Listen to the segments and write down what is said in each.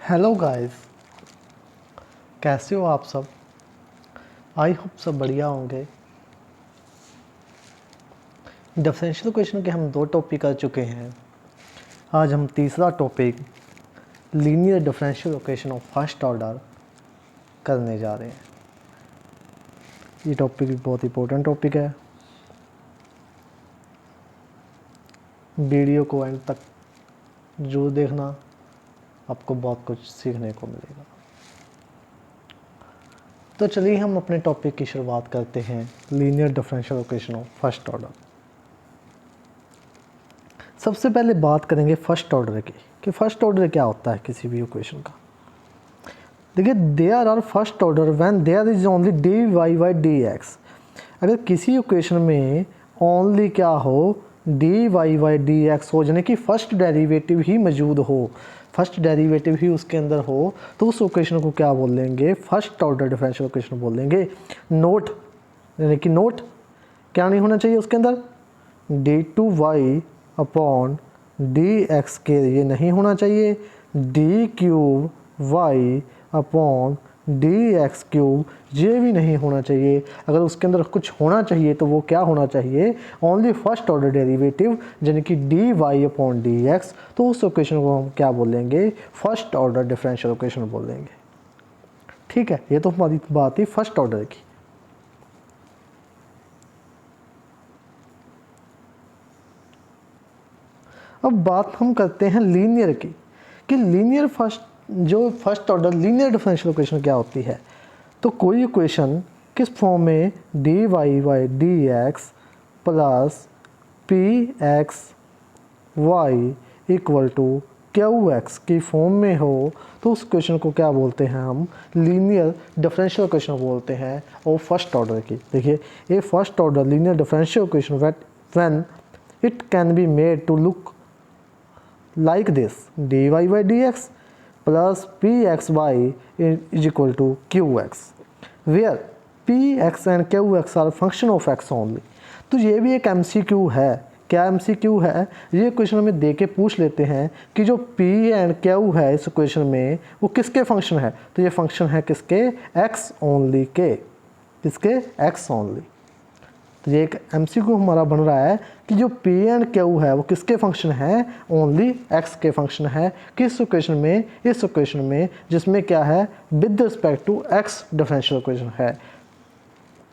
Hello guys, कैसे हो आप सब। आई होप सब बढ़िया होंगे। डिफरेंशियल इक्वेशन के हम 2 टॉपिक कर चुके हैं। आज हम तीसरा topic linear differential equation of first order करने जा रहे हैं। ये टॉपिक भी बहुत इंपॉर्टेंट टॉपिक है। वीडियो को एंड तक जरूर देखना, आपको बहुत कुछ सीखने को मिलेगा। तो चलिए हम अपने टॉपिक की शुरुआत करते हैं। Linear differential equation of first order. सबसे पहले बात करेंगे फर्स्ट ऑर्डर की कि फर्स्ट ऑर्डर क्या होता है किसी भी इक्वेशन का। देखिए, there are first order when there is only d Y by D x. अगर किसी इक्वेशन में ओनली क्या हो, d Y by D x हो, यानी कि फर्स्ट डेरिवेटिव ही मौजूद हो, फर्स्ट डेरिवेटिव ही उसके अंदर हो, तो उस इक्वेशन को क्या बोल देंगे, फर्स्ट ऑर्डर डिफरेंशियल इक्वेशन बोल देंगे। नोट, यानी कि नोट क्या नहीं होना चाहिए उसके अंदर, d two y upon d x के ये नहीं होना चाहिए, d cube y upon d x cube ये भी नहीं होना चाहिए। अगर उसके अंदर कुछ होना चाहिए तो वो क्या होना चाहिए, ओनली फर्स्ट ऑर्डर डेरिवेटिव, यानी कि d y upon d x. तो उस इक्वेशन को हम क्या बोलेंगे, फर्स्ट ऑर्डर डिफरेंशियल इक्वेशन बोलेंगे। ठीक है, ये तो हमारी बात थी फर्स्ट ऑर्डर की। अब बात हम करते हैं लीनियर की कि linear first order linear differential equation क्या होती है। तो कोई इक्वेशन किस फॉर्म में, d Y by D x plus p x y equal to q x की फॉर्म में हो, तो उस इक्वेशन को क्या बोलते हैं हम, लीनियर डिफरेंशियल इक्वेशन बोलते हैं। और फर्स्ट ऑर्डर की देखिए, ये first order linear differential equation when it can be made to look like this, dy by dx plus pxy is equal to qx, where px and qx are function of x only। तो ये भी एक MCQ है। क्या MCQ है, ये question हमें दे के पूछ लेते हैं कि जो p एंड q है इस क्वेश्चन में वो किसके फंक्शन है। तो ये फंक्शन है किसके, x ओनली के, किसके, x ओनली। तो ये एक MCQ हमारा बन रहा है कि जो P एंड Q है वो किसके फंक्शन है, ओनली X के फंक्शन है। किस इक्वेशन में, इस इक्वेशन में जिसमें क्या है, with respect to X differential equation है।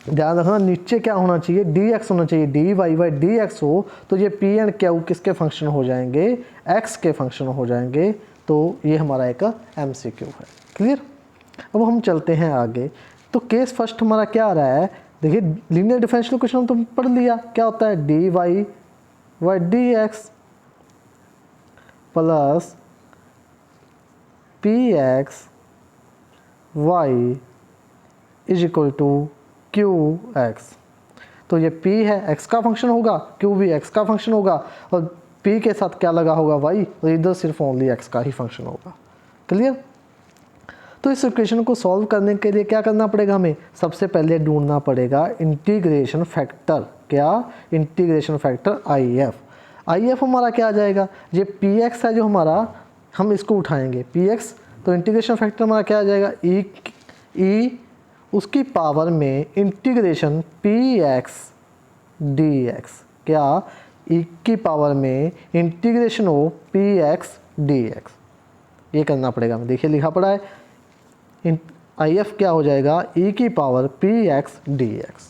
ध्यान रखना, नीचे क्या होना चाहिए, dx होना चाहिए, dy बाई dx हो तो ये P एंड Q किसके फंक्शन हो जाएंगे, X के फंक्शन हो जाएंगे। तो ये हमारा एक MCQ है। क्लियर। अब हम चलते हैं आगे। तो केस फर्स्ट हमारा क्या आ रहा है, देखिए लीनियर डिफरेंशियल इक्वेशन हम तो पढ़ लिया, क्या होता है, d Y by D x plus p x y is equal to q x. तो ये p है, x का फंक्शन होगा, q भी x का फंक्शन होगा, और p के साथ क्या लगा होगा, y, और इधर सिर्फ ओनली x का ही फंक्शन होगा। क्लियर। तो इस इक्वेशन को सॉल्व करने के लिए क्या करना पड़ेगा, हमें सबसे पहले ढूंढना पड़ेगा इंटीग्रेशन फैक्टर। क्या, इंटीग्रेशन फैक्टर IF हमारा क्या आ जाएगा, ये px है जो हमारा, हम इसको उठाएंगे px, तो इंटीग्रेशन फैक्टर हमारा क्या आ जाएगा, e उसकी पावर में इंटीग्रेशन px dx, क्या, e की पावर में इंटीग्रेशन ऑफ px dx। ये करना पड़ेगा हमें, देखिए लिखा पड़ा है IF क्या हो जाएगा, e की पावर px dx।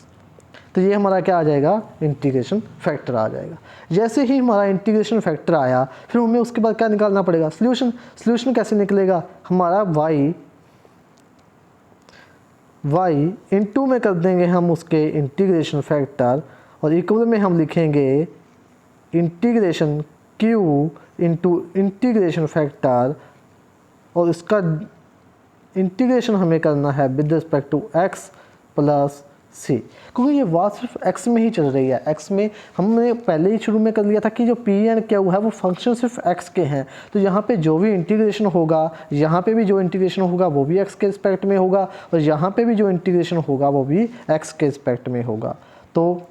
तो ये हमारा क्या आ जाएगा, इंटीग्रेशन फैक्टर आ जाएगा। जैसे ही हमारा इंटीग्रेशन फैक्टर आया, फिर हमें उसके बाद क्या निकालना पड़ेगा, सॉल्यूशन कैसे निकलेगा, हमारा y इनटू में कर देंगे हम उसके इंटीग्रेशन फैक्टर, और इक्वल में हम लिखेंगे integration q into integration factor, और इसका इंटीग्रेशन हमें करना है with respect to x plus c, क्योंकि ये बात सिर्फ x में ही चल रही है। x में हमने पहले ही शुरू में कर लिया था कि जो p एंड q है वो फंक्शन सिर्फ x के हैं। तो यहाँ पे जो भी इंटीग्रेशन होगा, यहाँ पे भी जो इंटीग्रेशन होगा वो भी x के रिस्पेक्ट में होगा, और यहाँ पे भी जो इंटीग्रेशन होगा वो भी x के रिस्पेक्ट में होगा। तो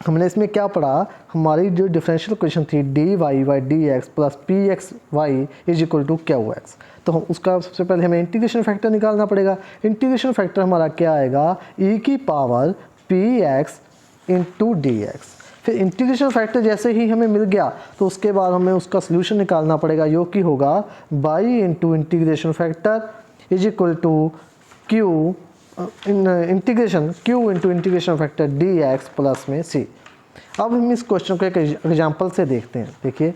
हमने इसमें क्या पढ़ा, हमारी जो डिफरेंशियल इक्वेशन थी d Y by D x plus p x y is equal to q x, तो हम उसका सबसे पहले हमें इंटीग्रेशन फैक्टर निकालना पड़ेगा। इंटीग्रेशन फैक्टर हमारा क्या आएगा, ई की power P x into D x. फिर इंटीग्रेशन फैक्टर जैसे ही हमें मिल गया तो उसके बाद हमें उसका सोल्यूशन निकालना पड़ेगा, जो कि होगा y into integration factor is equal to q integration q into integration factor d x plus में सी। अब हम इस क्वेश्चन को एक एग्जाम्पल से देखते हैं। देखिए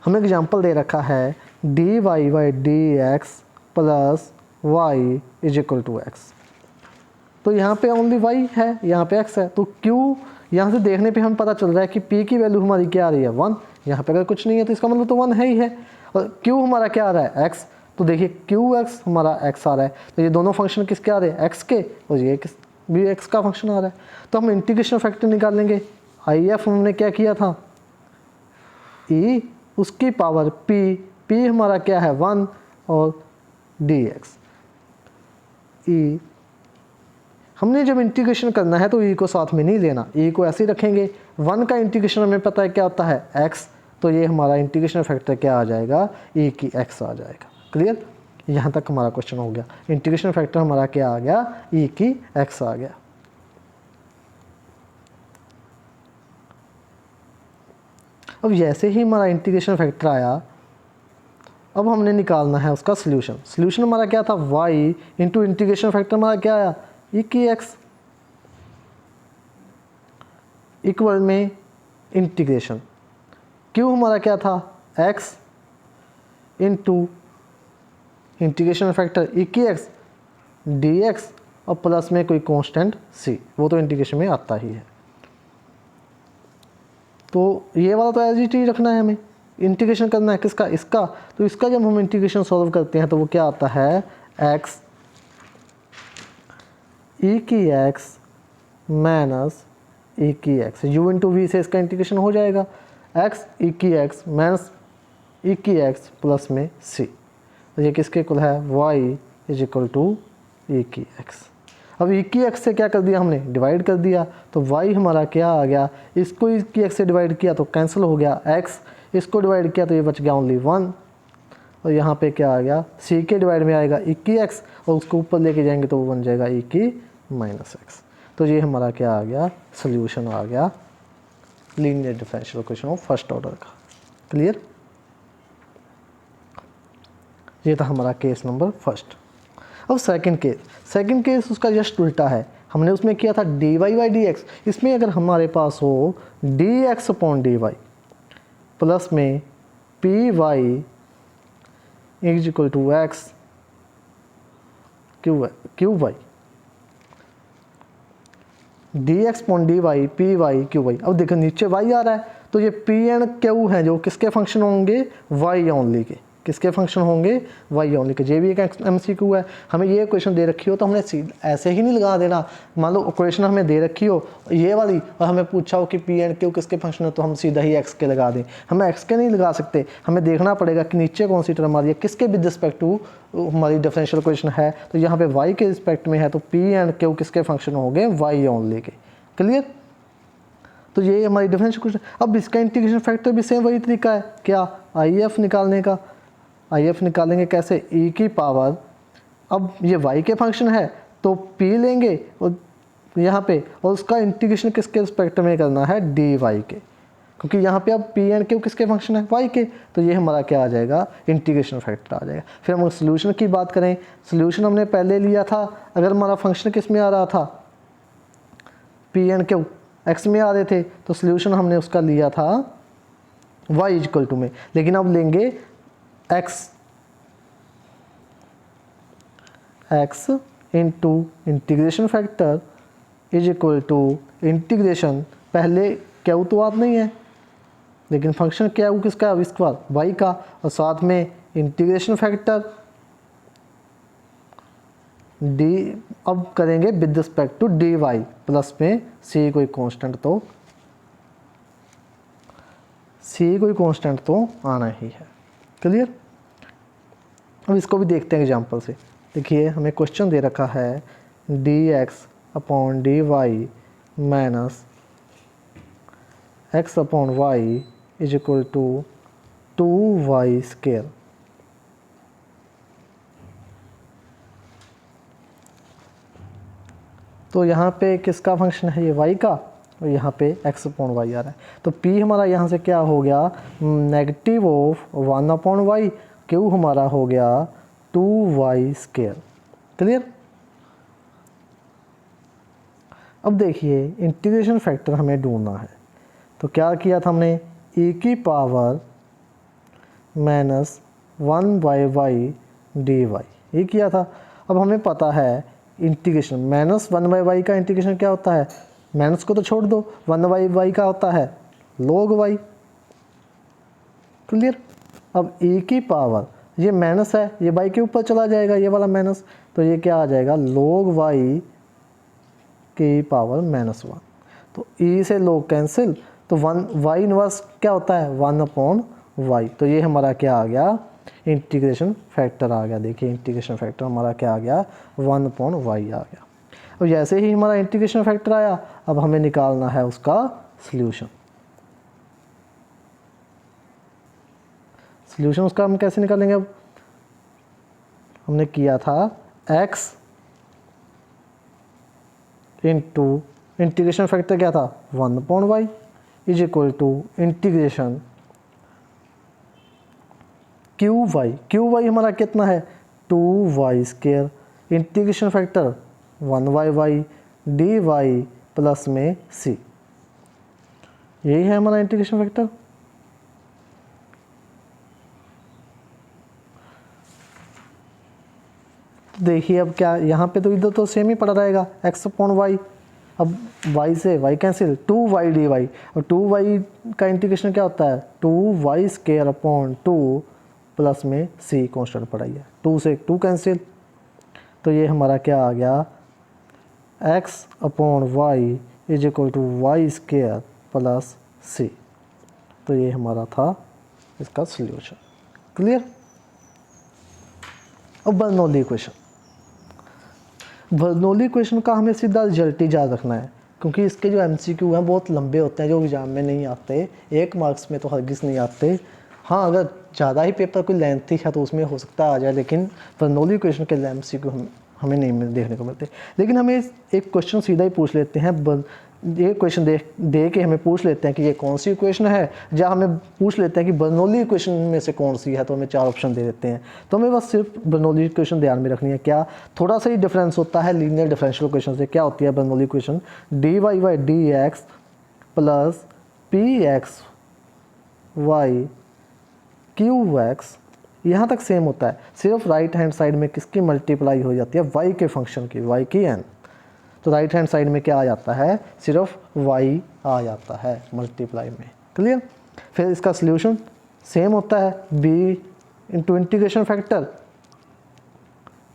हमें एग्जाम्पल दे रखा है d Y by D x plus y is equal to x. तो यहाँ पे ओनली वाई है, यहाँ पे एक्स है, तो क्यू यहाँ से देखने पे हमें पता चल रहा है कि पी की वैल्यू हमारी क्या आ रही है 1। यहाँ पे अगर कुछ नहीं है तो इसका मतलब तो 1 है ही है। और क्यू हमारा क्या आ रहा है एक्स, तो देखिए क्यू एक्स हमारा एक्स आ रहा है, तो ये दोनों फंक्शन किसके आ रहे हैं एक्स के, और ये किस भी एक्स का फंक्शन आ रहा है। तो हम इंटीग्रेशन फैक्टर निकाल लेंगे। आई एफ हमने क्या किया था, ई उसकी पावर पी, पी हमारा क्या है 1 और डी एक्स। ई हमने जब इंटीग्रेशन करना है तो ई को साथ में नहीं लेना, ई को ऐसे ही रखेंगे। 1 का इंटीग्रेशन हमें पता है क्या होता है एक्स, तो ये हमारा इंटीग्रेशन फैक्टर क्या आ जाएगा, ई की एक्स आ जाएगा। क्लियर, यहाँ तक हमारा क्वेश्चन हो गया। इंटीग्रेशन फैक्टर हमारा क्या आ गया, ई की एक्स आ गया। अब जैसे ही हमारा इंटीग्रेशन फैक्टर आया, अब हमने निकालना है उसका सोल्यूशन। सोल्यूशन हमारा क्या था, y इंटू इंटीग्रेशन फैक्टर हमारा क्या आया, ई की एक्स इक्वल में इंटीग्रेशन क्यू हमारा क्या था x इंटू इंटीग्रेशन फैक्टर ई की एक्स डी एक्स और प्लस में कोई कांस्टेंट c, वो तो इंटीग्रेशन में आता ही है। तो ये वाला तो एज इट इज रखना है, हमें इंटीग्रेशन करना है किसका, इसका। तो इसका जब हम इंटीग्रेशन सॉल्व करते हैं तो वो क्या आता है x ई की एक्स माइनस ई की एक्स, u इंटू वी से इसका इंटीग्रेशन हो जाएगा, x ई की एक्स माइनस ई की एक्स प्लस में c। तो ये किसके इक्वल है, y इज इक्वल टू ई की एक्स। अब ई की एक्स से क्या कर दिया हमने, डिवाइड कर दिया, तो y हमारा क्या आ गया, इसको ई की एक्स से डिवाइड किया तो कैंसिल हो गया, x इसको डिवाइड किया तो ये बच गया ओनली 1, और यहाँ पे क्या आ गया, c के डिवाइड में आएगा ई की एक्स और उसको ऊपर लेके जाएंगे तो वो बन जाएगा ई की माइनस एक्स। तो ये हमारा क्या आ गया, सोल्यूशन आ गया linear differential equation of first order का। क्लियर, ये था हमारा केस नंबर फर्स्ट। अब सेकंड केस उसका जस्ट उल्टा है। हमने उसमें किया था D Y by D X, इसमें अगर हमारे पास हो D x upon D Y plus में P Y is equal to X Q Y, D x upon D Y P Y Q Y. अब देखो नीचे वाई आ रहा है, तो ये पी एंड क्यू है जो किसके फंक्शन होंगे, वाई ओनली के, किसके फंक्शन होंगे, वाई ओनली के। ये भी एक MCQ है, हमें ये इक्वेशन दे रखी हो तो हमने ऐसे ही नहीं लगा देना। मान लो इक्वेशन हमें दे रखी हो ये वाली और हमें पूछा हो कि पी एंड क्यू किसके फंक्शन है, तो हम सीधा ही एक्स के लगा दें। हमें एक्स के नहीं लगा सकते, हमें देखना पड़ेगा कि नीचे कौन सी टर्म आ रही है, किसके विद रिस्पेक्ट टू हमारी डिफरेंशियल इक्वेशन है। तो यहाँ पे वाई के रिस्पेक्ट में है, तो पी एंड क्यू किसके फंक्शन होंगे, वाई ओनली के। क्लियर, तो ये हमारी डिफरेंशियल इक्वेशन। अब इसका इंटीग्रेशन फैक्टर भी सेम वही तरीका है, क्या, आई एफ निकालने का। आई एफ निकालेंगे कैसे, ई की पावर, अब ये वाई के फंक्शन है तो पी लेंगे और यहाँ पे, और उसका इंटीग्रेशन किसके रिस्पेक्ट में करना है, डी वाई के, क्योंकि यहाँ पे अब पी एंड क्यू किसके फंक्शन है, वाई के। तो ये हमारा क्या आ जाएगा, इंटीग्रेशन फैक्टर आ जाएगा। फिर हम सोल्यूशन की बात करें, सोल्यूशन हमने पहले लिया था, अगर हमारा फंक्शन किस में आ रहा था, पी एंड क्यू एक्स में आ रहे थे, तो सोल्यूशन हमने उसका लिया था वाई इक्वल टू में। लेकिन अब लेंगे x into integration factor is equal to integration, पहले क्यू तो आप नहीं है लेकिन फंक्शन क्या है किसका, इसके बाद वाई का, और साथ में इंटीग्रेशन फैक्टर डी, अब करेंगे with respect to D Y plus में सी कोई कांस्टेंट तो आना ही है। क्लियर, अब इसको भी देखते हैं एग्जांपल से। देखिए हमें क्वेश्चन दे रखा है d x upon D y minus x upon y is equal to 2y square. तो यहाँ पे किसका फंक्शन है, ये y का, और यहाँ पे x अपॉन वाई आ रहा है। तो p हमारा यहाँ से क्या हो गया, negative of 1 upon y, q हमारा हो गया 2y स्क्वायर। क्लियर। अब देखिए इंटीग्रेशन फैक्टर हमें ढूंढना है, तो क्या किया था हमने, e की पावर -1/y dy ये किया था। अब हमें पता है इंटीग्रेशन -1/y का इंटीग्रेशन क्या होता है, माइनस को तो छोड़ दो, 1/y का होता है log y। क्लियर। अब e की पावर, ये माइनस है, ये y के ऊपर चला जाएगा, ये वाला माइनस, तो ये क्या आ जाएगा log y की पावर -1। तो e से log कैंसिल, तो 1 y इनवर्स क्या होता है 1 अपॉन y। तो ये हमारा क्या आ गया, इंटीग्रेशन फैक्टर आ गया। देखिए इंटीग्रेशन फैक्टर हमारा क्या आ गया, 1 अपॉन y आ गया। और जैसे ही हमारा इंटीग्रेशन फैक्टर आया, अब हमें निकालना है उसका सॉल्यूशन। सॉल्यूशन उसका हम कैसे निकालेंगे, अब हमने किया था x इंटू इंटीग्रेशन फैक्टर क्या था 1 upon y is equal to integration q y हमारा कितना है 2y square, integration factor 1/y dy plus में c, यही है हमारा इंटीग्रेशन फैक्टर। देखिए अब क्या, यहाँ पे तो इधर तो सेम ही पड़ा रहेगा x अपॉन वाई। अब y से y कैंसिल, 2y dy, और 2y का इंटीग्रेशन क्या होता है 2y स्क्वायर अपॉन 2 प्लस में c कॉन्स्टेंट पड़ा ही है, 2 से 2 कैंसिल, तो ये हमारा क्या आ गया x upon y is equal to y square plus c। तो ये हमारा था इसका सॉल्यूशन। क्लियर। अब बर्नौली इक्वेशन, बर्नौली इक्वेशन का हमें सीधा रिजल्ट ही याद रखना है, क्योंकि इसके जो एमसीक्यू हैं बहुत लंबे होते हैं, जो एग्जाम में नहीं आते, 1 मार्क्स में तो हरगिज़ नहीं आते। हाँ अगर ज़्यादा ही पेपर कोई लेंथी है तो उसमें हो सकता है आ जाए, लेकिन बर्नौली इक्वेशन के एमसीक्यू हमें नहीं देखने को मिलते। लेकिन हमें एक क्वेश्चन सीधा ही पूछ लेते हैं, ये क्वेश्चन दे के हमें पूछ लेते हैं कि ये कौन सी इक्वेशन है, या हमें पूछ लेते हैं कि बर्नौली इक्वेशन में से कौन सी है, तो हमें 4 ऑप्शन दे देते हैं। तो हमें बस सिर्फ बर्नौली इक्वेशन ध्यान में रखनी है। क्या थोड़ा सा ही डिफरेंस होता है लीनियर डिफरेंशियल इक्वेशन से। क्या होती है Bernoulli equation, dy/dx plus px y qx, यहाँ तक सेम होता है, सिर्फ राइट हैंड साइड में किसकी मल्टीप्लाई हो जाती है y के फंक्शन की, y की n। तो राइट हैंड साइड में क्या आ जाता है, सिर्फ y आ जाता है मल्टीप्लाई में। क्लियर। फिर इसका सॉल्यूशन सेम होता है, b into integration factor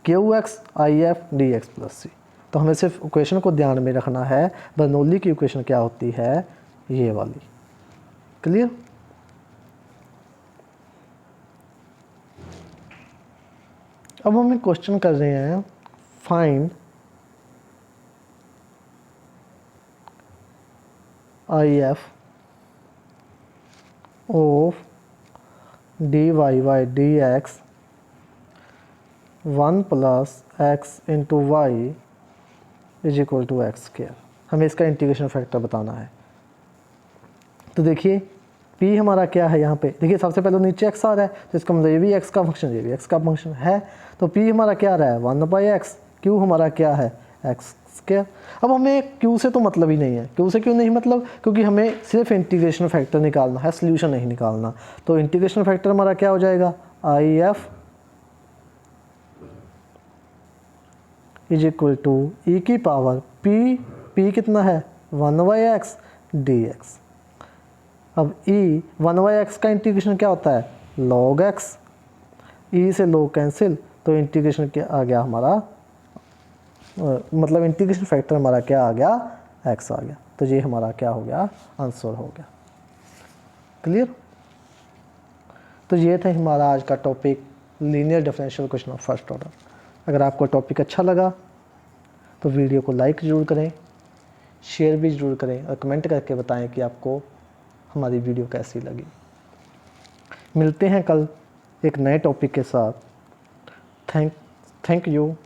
qx if dx plus c। तो हमें सिर्फ इक्वेशन को ध्यान में रखना है, बर्नौली की इक्वेशन क्या होती है, ये वाली। क्लियर। अब हम एक क्वेश्चन कर रहे हैं, find IF of dy/dx 1 plus x into y is equal to x square. हमें इसका इंटीग्रेशन फैक्टर बताना है। तो देखिए p हमारा क्या है, यहाँ पे देखिए सबसे पहले नीचे x आ रहा है, तो इसका मतलब ये भी x का फंक्शन, ये भी x का फंक्शन है। तो p हमारा क्या आ रहा है 1/x, q हमारा क्या है x स्क्वायर। अब हमें q से तो मतलब ही नहीं है, q से क्यों नहीं मतलब, क्योंकि हमें सिर्फ इंटीग्रेशन फैक्टर निकालना है, सॉल्यूशन नहीं निकालना। तो इंटीग्रेशन फैक्टर हमारा क्या हो जाएगा IF इज इक्वल टू ई की पावर p कितना है 1/x dx। अब e 1/x का इंटीग्रेशन क्या होता है log x, e से log कैंसिल, तो इंटीग्रेशन क्या आ गया हमारा, मतलब इंटीग्रेशन फैक्टर हमारा क्या आ गया x आ गया। तो ये हमारा क्या हो गया, आंसर हो गया। क्लियर। तो ये था हमारा आज का topic, linear differential equation of first order. अगर आपको टॉपिक अच्छा लगा तो वीडियो को लाइक ज़रूर करें, शेयर भी ज़रूर करें, और कमेंट करके बताएं कि आपको हमारी वीडियो कैसी लगी। मिलते हैं कल एक नए टॉपिक के साथ। Thank you.